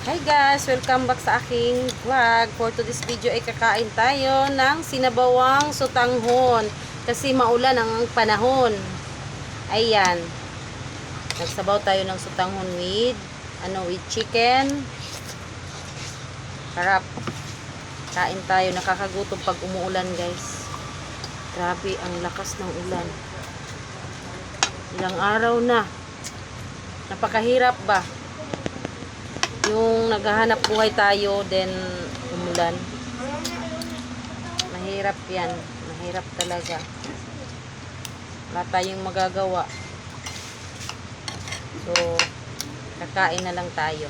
Hi guys! Welcome back sa aking vlog. For today's video ay kakain tayo ng sinabawang sotanghon. Kasi maulan ang panahon. Ayan. Nagsabaw tayo ng sotanghon with chicken. Harap. Kain tayo. Nakakagutom pag umuulan guys. Grabe ang lakas ng ulan. Ilang araw na. Napakahirap ba? Yung naghahanap buhay tayo, then umulan. Mahirap yan. Mahirap talaga. Wala tayong magagawa. So, kakain na lang tayo.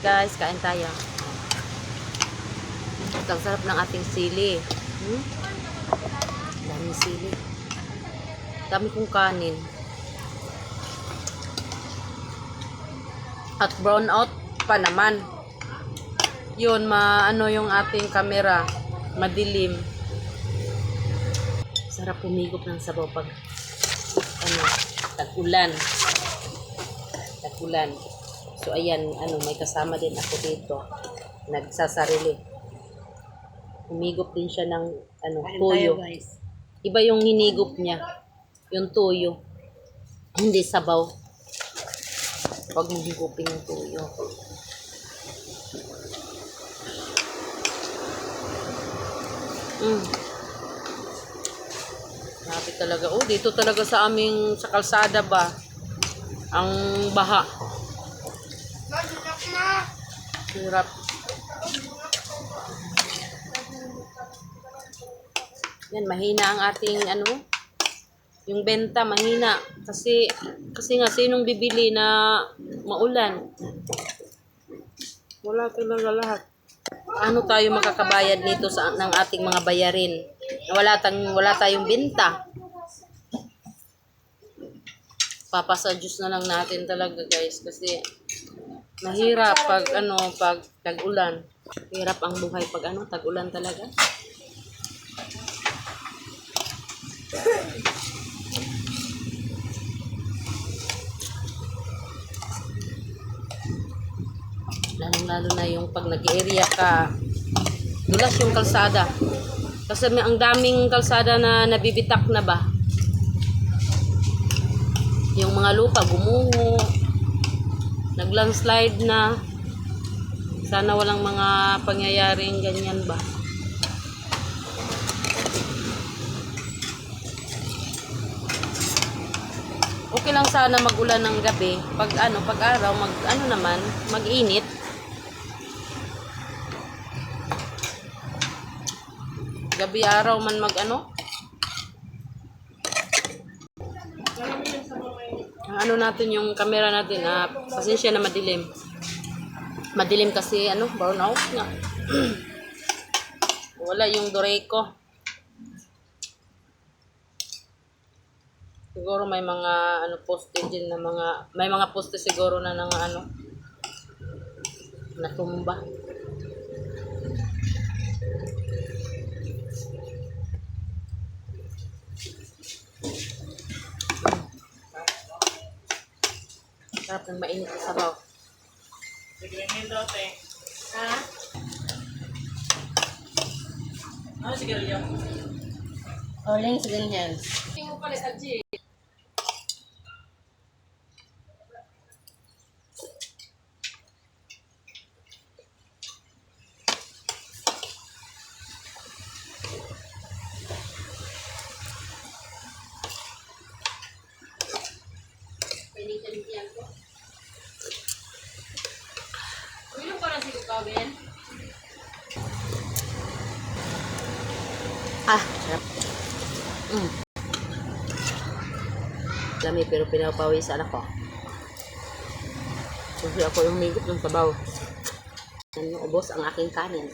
Guys, kain tayo. Ang sarap ng ating sili. Daming sili. Dami kong kanin. At brown out pa naman. Yun, maano yung ating camera. Madilim. Sarap humigop ng sabaw pag tag-ulan. Tag-ulan. So ayan, may kasama din ako dito. Nagsasarili. Humigop din siya ng tuyo. Iba yung hinigop niya. Yung tuyo. Hindi sabaw. Pag higupin yung tuyo. Grabe talaga. Oh, dito talaga sa aming sa kalsada ba ang baha. Hirap. Yan, mahina ang ating yung benta mahina kasi nga sinong bibili na maulan. Wala talaga lahat. Paano tayo makakabayad nito ng ating mga bayarin? Wala tayong benta. Papasa Diyos na lang natin talaga guys kasi mahirap pag tag-ulan. Hirap ang buhay pag tag-ulan talaga. Lalo na yung pag nag-area ka, dulas yung kalsada. Kasi ang daming kalsada na nabibitak na ba. Yung mga lupa gumuho, nag-landslide na. Sana walang mga pangyayaring ganyan ba. Okay lang sana mag-ulan ng gabi. Pag araw, mag-init. Gabi araw man natin yung camera natin, pasensya na madilim. Madilim kasi brown out nga. Wala yung Doreco. Siguro may mga poste din na may mga poste siguro na natumba. Sarap ng mainit na sabaw. Ha? Ano sigarilyo? Oling sigarilyo. Tingnan mo pala sa G. Ulo ko na si Kukawin. Sarap. Lami pero pinapawisan ako. Kasi ako yung humigop ng sabaw. Yan yung ubos ang aking kanin.